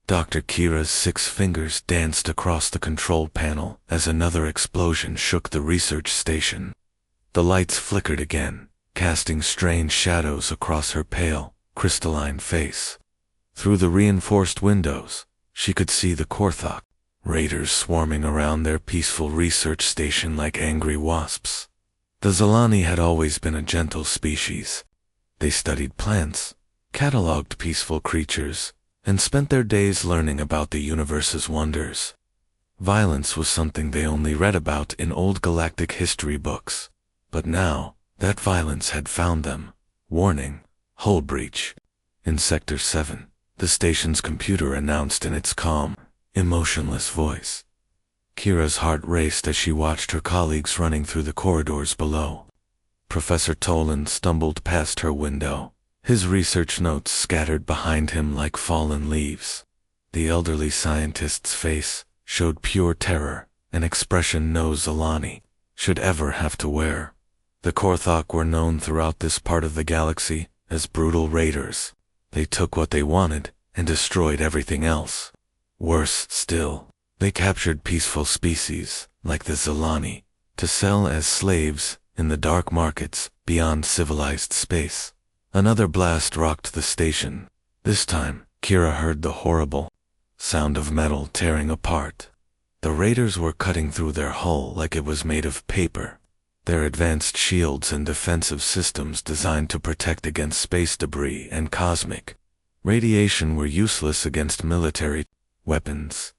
Dr. Kira's 6 fingers danced across the control panel as another explosion shook the research station. The lights flickered again, casting strange shadows across her pale, crystalline face. Through the reinforced windows, she could see the Korthok raiders swarming around their peaceful research station like angry wasps. The Zalani had always been a gentle species. They studied plants, cataloged peaceful creatures, and spent their days learning about the universe's wonders. Violence was something they only read about in old galactic history books. But now, that violence had found them. Warning, hull breach. In Sector 7, the station's computer announced in its calm, emotionless voice. Kira's heart raced as she watched her colleagues running through the corridors below. Professor Tolan stumbled past her window, his research notes scattered behind him like fallen leaves. The elderly scientist's face showed pure terror, an expression no Zalani should ever have to wear. The Korthok were known throughout this part of the galaxy as brutal raiders. They took what they wanted and destroyed everything else. Worse still, they captured peaceful species, like the Zalani, to sell as slaves in the dark markets beyond civilized space. Another blast rocked the station. This time, Kira heard the horrible sound of metal tearing apart. The raiders were cutting through their hull like it was made of paper. Their advanced shields and defensive systems designed to protect against space debris and cosmic radiation were useless against military weapons.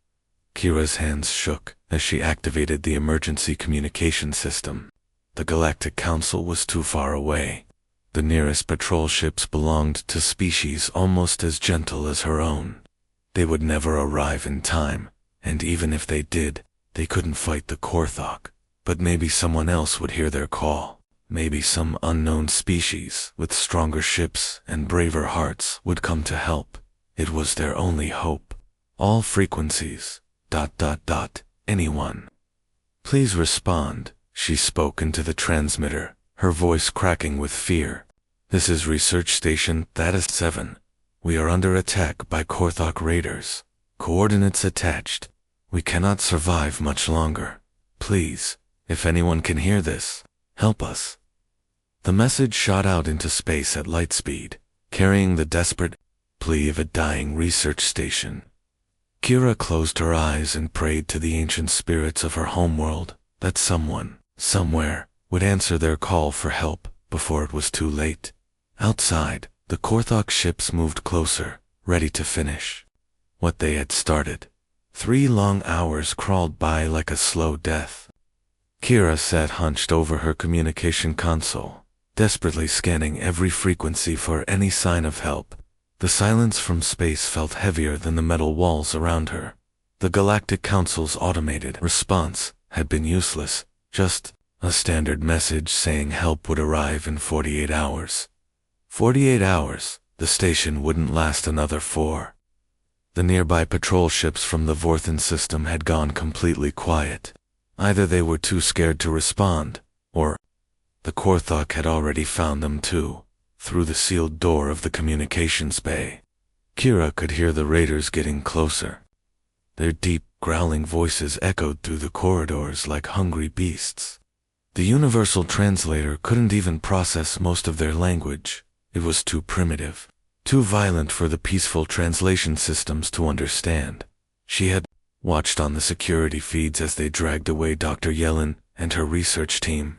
Kira's hands shook as she activated the emergency communication system. The Galactic Council was too far away. The nearest patrol ships belonged to species almost as gentle as her own. They would never arrive in time, and even if they did, they couldn't fight the Korthok. But maybe someone else would hear their call. Maybe some unknown species with stronger ships and braver hearts would come to help. It was their only hope. All frequencies, ... anyone. Please respond, she spoke into the transmitter, her voice cracking with fear. This is Research Station Thaddeus 7. We are under attack by Korthok raiders. Coordinates attached. We cannot survive much longer. Please, if anyone can hear this, help us. The message shot out into space at light speed, carrying the desperate plea of a dying research station. Kira closed her eyes and prayed to the ancient spirits of her homeworld that someone, somewhere, would answer their call for help before it was too late. Outside, the Korthok ships moved closer, ready to finish what they had started. 3 long hours crawled by like a slow death. Kira sat hunched over her communication console, desperately scanning every frequency for any sign of help. The silence from space felt heavier than the metal walls around her. The Galactic Council's automated response had been useless, just a standard message saying help would arrive in 48 hours. 48 hours, the station wouldn't last another 4. The nearby patrol ships from the Vorthan system had gone completely quiet. Either they were too scared to respond, or the Korthok had already found them too, through the sealed door of the communications bay. Kira could hear the raiders getting closer. Their deep, growling voices echoed through the corridors like hungry beasts. The universal translator couldn't even process most of their language. It was too primitive, too violent for the peaceful translation systems to understand. She had watched on the security feeds as they dragged away Dr. Yellen and her research team.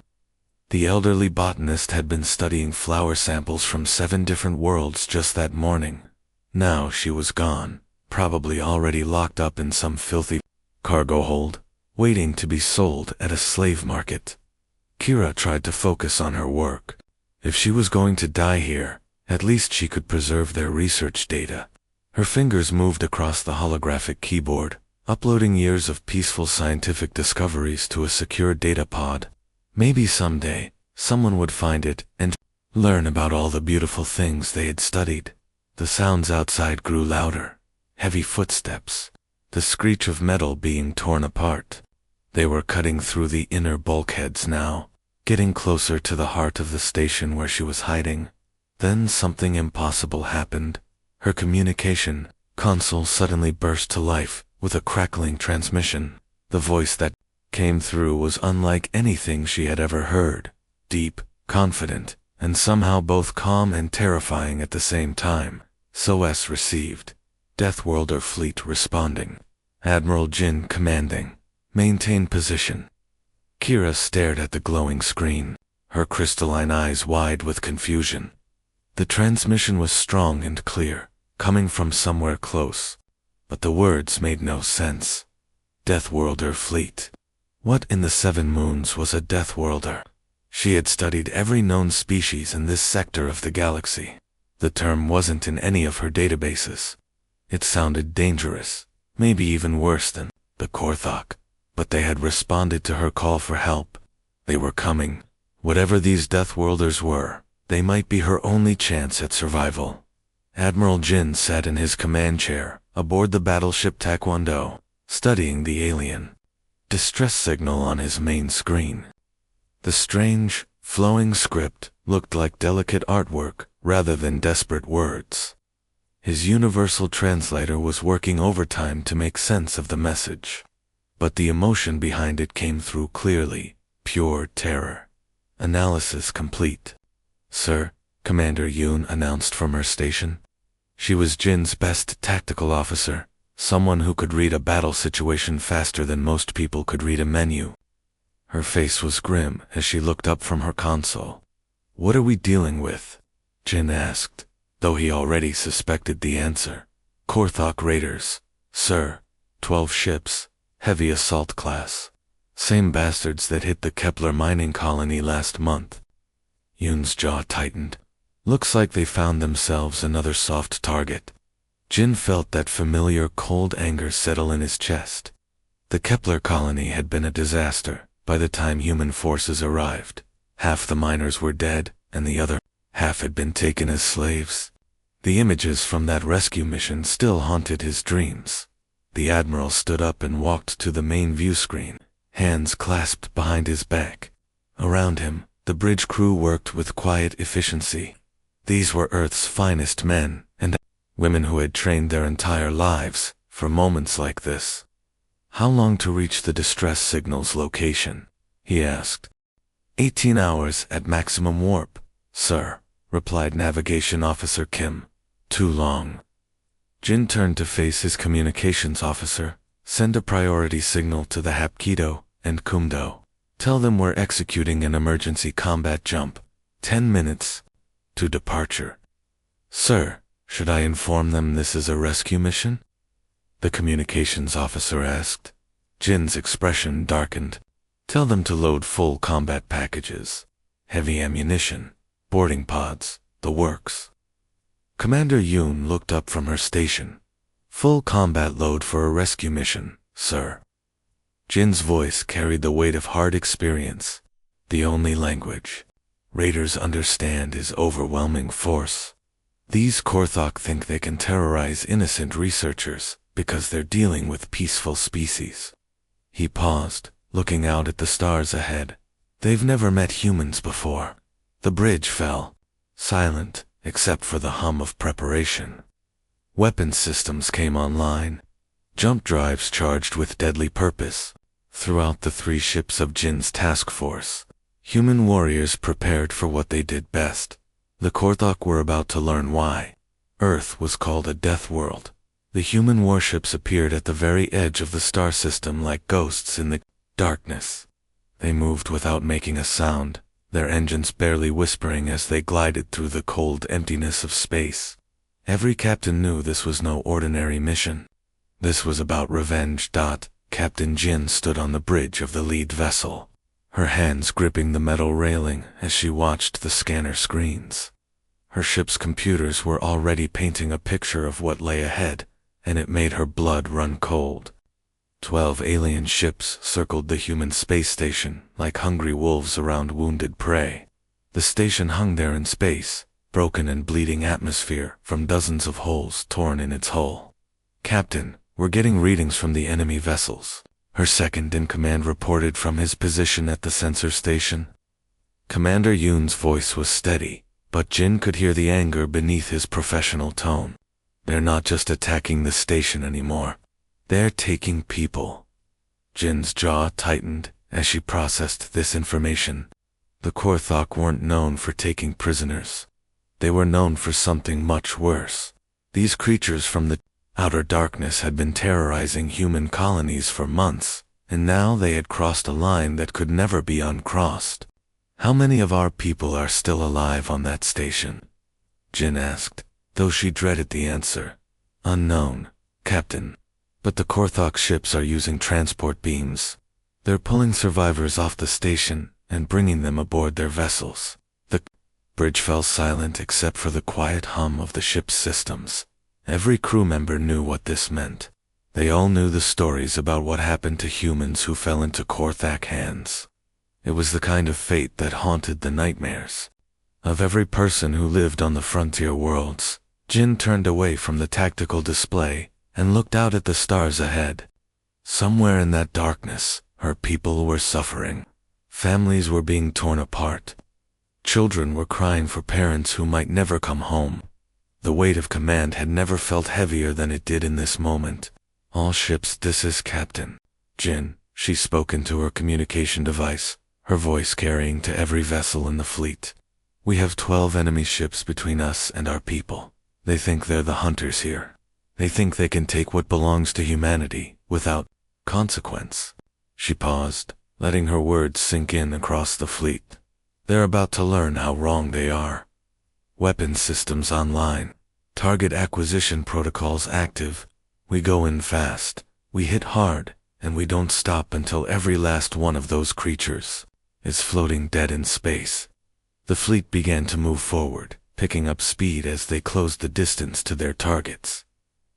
The elderly botanist had been studying flower samples from 7 different worlds just that morning. Now she was gone, probably already locked up in some filthy cargo hold, waiting to be sold at a slave market. Kira tried to focus on her work. If she was going to die here, at least she could preserve their research data. Her fingers moved across the holographic keyboard, uploading years of peaceful scientific discoveries to a secure data pod. Maybe someday, someone would find it and learn about all the beautiful things they had studied. The sounds outside grew louder. Heavy footsteps. The screech of metal being torn apart. They were cutting through the inner bulkheads now, getting closer to the heart of the station where she was hiding. Then something impossible happened. Her communication, console suddenly burst to life with a crackling transmission. The voice that came through was unlike anything she had ever heard. Deep, confident, and somehow both calm and terrifying at the same time. SOS received. Deathworlder fleet responding. Admiral Jin commanding. Maintain position. Kira stared at the glowing screen, her crystalline eyes wide with confusion. The transmission was strong and clear, coming from somewhere close, but the words made no sense. Deathworlder fleet. What in the seven moons was a Deathworlder? She had studied every known species in this sector of the galaxy. The term wasn't in any of her databases. It sounded dangerous, maybe even worse than the Korthok, but they had responded to her call for help. They were coming. Whatever these Deathworlders were, they might be her only chance at survival. Admiral Jin sat in his command chair, aboard the battleship Taekwondo, studying the alien distress signal on his main screen. The strange, flowing script looked like delicate artwork rather than desperate words. His universal translator was working overtime to make sense of the message. But the emotion behind it came through clearly, pure terror. Analysis complete. Sir, Commander Yoon announced from her station. She was Jin's best tactical officer, someone who could read a battle situation faster than most people could read a menu. Her face was grim as she looked up from her console. What are we dealing with? Jin asked, though he already suspected the answer. Korthok raiders, sir. 12 ships, heavy assault class. Same bastards that hit the Kepler mining colony last month. Yoon's jaw tightened. Looks like they found themselves another soft target. Jin felt that familiar cold anger settle in his chest. The Kepler colony had been a disaster by the time human forces arrived. Half the miners were dead, and the other half had been taken as slaves. The images from that rescue mission still haunted his dreams. The Admiral stood up and walked to the main view screen, hands clasped behind his back. Around him, the bridge crew worked with quiet efficiency. These were Earth's finest men and women who had trained their entire lives for moments like this. How long to reach the distress signal's location? He asked. 18 hours at maximum warp, sir, replied Navigation Officer Kim. Too long. Jin turned to face his communications officer. Send a priority signal to the Hapkido and Kumdo. Tell them we're executing an emergency combat jump. 10 minutes to departure. Sir, should I inform them this is a rescue mission? The communications officer asked. Jin's expression darkened. Tell them to load full combat packages. Heavy ammunition, boarding pods, the works. Commander Yoon looked up from her station. Full combat load for a rescue mission, sir. Jin's voice carried the weight of hard experience. The only language raiders understand is overwhelming force. These Korthok think they can terrorize innocent researchers because they're dealing with peaceful species. He paused, looking out at the stars ahead. They've never met humans before. The bridge fell, silent, except for the hum of preparation. Weapon systems came online. Jump drives charged with deadly purpose. Throughout the 3 ships of Jin's task force, human warriors prepared for what they did best. The Korthok were about to learn why Earth was called a death world. The human warships appeared at the very edge of the star system like ghosts in the darkness. They moved without making a sound, their engines barely whispering as they glided through the cold emptiness of space. Every captain knew this was no ordinary mission. This was about revenge. Captain Jin stood on the bridge of the lead vessel, her hands gripping the metal railing as she watched the scanner screens. Her ship's computers were already painting a picture of what lay ahead, and it made her blood run cold. 12 alien ships circled the human space station like hungry wolves around wounded prey. The station hung there in space, broken and bleeding atmosphere from dozens of holes torn in its hull. Captain, we're getting readings from the enemy vessels, her second-in-command reported from his position at the sensor station. Commander Yoon's voice was steady, but Jin could hear the anger beneath his professional tone. They're not just attacking the station anymore. They're taking people. Jin's jaw tightened as she processed this information. The Korthok weren't known for taking prisoners. They were known for something much worse. These creatures from the outer darkness had been terrorizing human colonies for months, and now they had crossed a line that could never be uncrossed. How many of our people are still alive on that station? Jin asked, though she dreaded the answer. Unknown, Captain. But the Korthok ships are using transport beams. They're pulling survivors off the station and bringing them aboard their vessels. The bridge fell silent except for the quiet hum of the ship's systems. Every crew member knew what this meant. They all knew the stories about what happened to humans who fell into Korthok hands. It was the kind of fate that haunted the nightmares of every person who lived on the frontier worlds. Jin turned away from the tactical display and looked out at the stars ahead. Somewhere in that darkness, her people were suffering. Families were being torn apart. Children were crying for parents who might never come home. The weight of command had never felt heavier than it did in this moment. All ships, this is Captain Jin. She spoke into her communication device, her voice carrying to every vessel in the fleet. We have 12 enemy ships between us and our people. They think they're the hunters here. They think they can take what belongs to humanity without consequence. She paused, letting her words sink in across the fleet. They're about to learn how wrong they are. Weapon systems online. Target acquisition protocols active. We go in fast. We hit hard, and we don't stop until every last one of those creatures is floating dead in space. The fleet began to move forward, picking up speed as they closed the distance to their targets.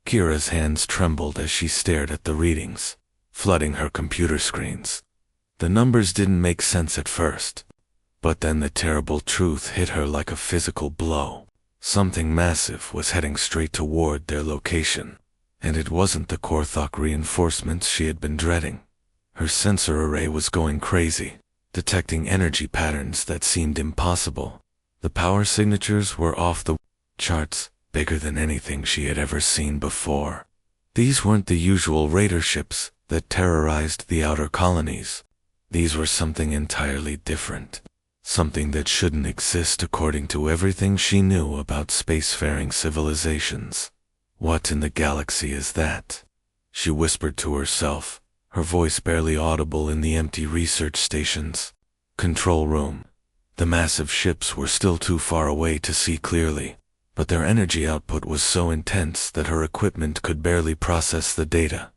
Kira's hands trembled as she stared at the readings, flooding her computer screens. The numbers didn't make sense at first, but then the terrible truth hit her like a physical blow. Something massive was heading straight toward their location, and it wasn't the Korthok reinforcements she had been dreading. Her sensor array was going crazy, detecting energy patterns that seemed impossible. The power signatures were off the charts, bigger than anything she had ever seen before. These weren't the usual raider ships that terrorized the outer colonies. These were something entirely different. Something that shouldn't exist according to everything she knew about spacefaring civilizations. What in the galaxy is that? She whispered to herself, her voice barely audible in the empty research stations. Control room. The massive ships were still too far away to see clearly, but their energy output was so intense that her equipment could barely process the data.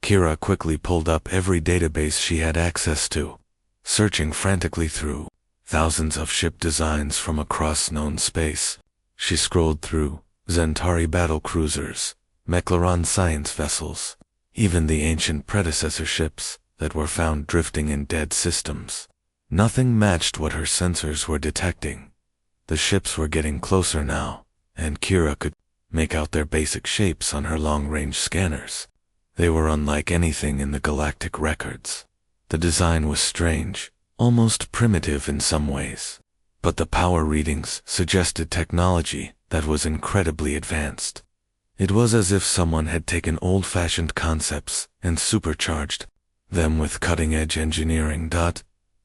Kira quickly pulled up every database she had access to, searching frantically through thousands of ship designs from across known space. She scrolled through Zentari battle cruisers, Meclaron science vessels, even the ancient predecessor ships that were found drifting in dead systems. Nothing matched what her sensors were detecting. The ships were getting closer now, and Kira could make out their basic shapes on her long-range scanners. They were unlike anything in the galactic records. The design was strange, almost primitive in some ways, but the power readings suggested technology that was incredibly advanced. It was as if someone had taken old-fashioned concepts and supercharged them with cutting-edge engineering.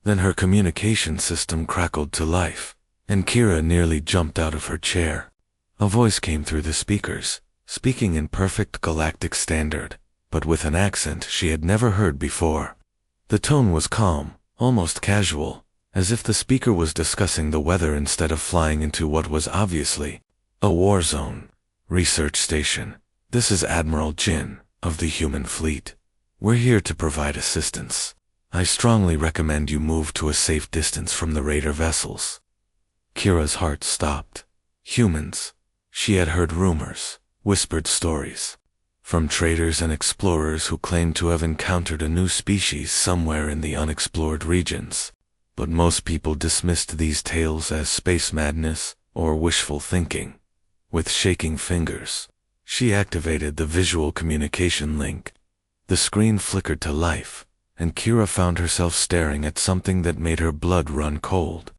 Then her communication system crackled to life, and Kira nearly jumped out of her chair. A voice came through the speakers, speaking in perfect galactic standard, but with an accent she had never heard before. The tone was calm, almost casual, as if the speaker was discussing the weather instead of flying into what was obviously a war zone. Research station. This is Admiral Jin, of the human fleet. We're here to provide assistance. I strongly recommend you move to a safe distance from the raider vessels. Kira's heart stopped. Humans. She had heard rumors, whispered stories, from traders and explorers who claimed to have encountered a new species somewhere in the unexplored regions. But most people dismissed these tales as space madness or wishful thinking. With shaking fingers, she activated the visual communication link. The screen flickered to life, and Kira found herself staring at something that made her blood run cold.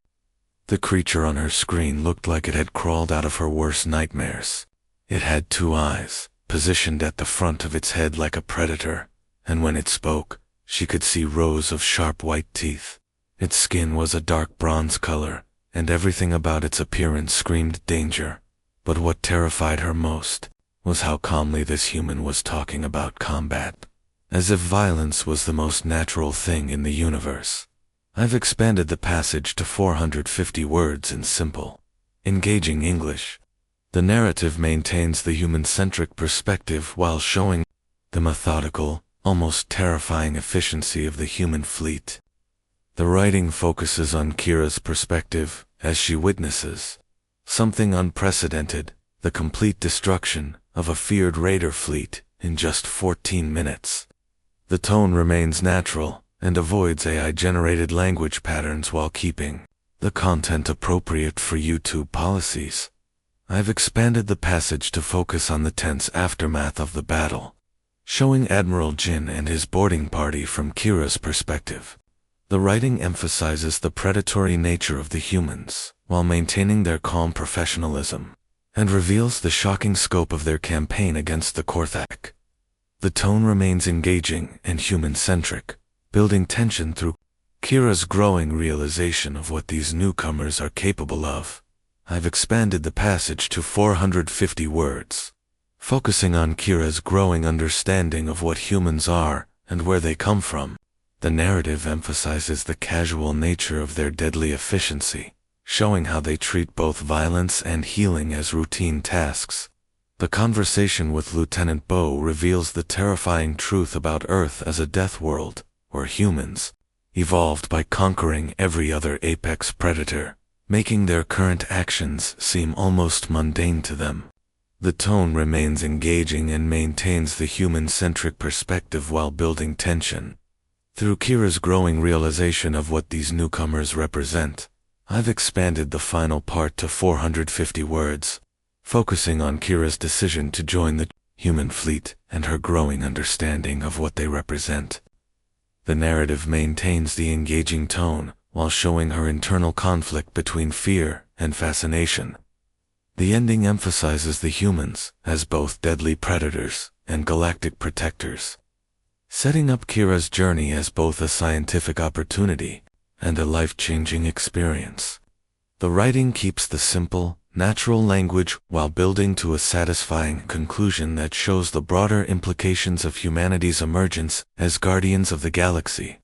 The creature on her screen looked like it had crawled out of her worst nightmares. It had two eyes, positioned at the front of its head like a predator, and when it spoke, she could see rows of sharp white teeth. Its skin was a dark bronze color, and everything about its appearance screamed danger. But what terrified her most was how calmly this human was talking about combat, as if violence was the most natural thing in the universe. I've expanded the passage to 450 words in simple, engaging English. The narrative maintains the human-centric perspective while showing the methodical, almost terrifying efficiency of the human fleet. The writing focuses on Kira's perspective as she witnesses something unprecedented, the complete destruction of a feared raider fleet in just 14 minutes. The tone remains natural and avoids AI-generated language patterns while keeping the content appropriate for YouTube policies. I've expanded the passage to focus on the tense aftermath of the battle, showing Admiral Jin and his boarding party from Kira's perspective. The writing emphasizes the predatory nature of the humans, while maintaining their calm professionalism, and reveals the shocking scope of their campaign against the Korthak. The tone remains engaging and human-centric, building tension through Kira's growing realization of what these newcomers are capable of. I've expanded the passage to 450 words, focusing on Kira's growing understanding of what humans are and where they come from. The narrative emphasizes the casual nature of their deadly efficiency, showing how they treat both violence and healing as routine tasks. The conversation with Lieutenant Bo reveals the terrifying truth about Earth as a death world, where humans evolved by conquering every other apex predator, making their current actions seem almost mundane to them. The tone remains engaging and maintains the human-centric perspective while building tension. Through Kira's growing realization of what these newcomers represent, I've expanded the final part to 450 words, focusing on Kira's decision to join the human fleet and her growing understanding of what they represent. The narrative maintains the engaging tone while showing her internal conflict between fear and fascination. The ending emphasizes the humans as both deadly predators and galactic protectors, setting up Kira's journey as both a scientific opportunity and a life-changing experience. The writing keeps the simple, natural language while building to a satisfying conclusion that shows the broader implications of humanity's emergence as guardians of the galaxy.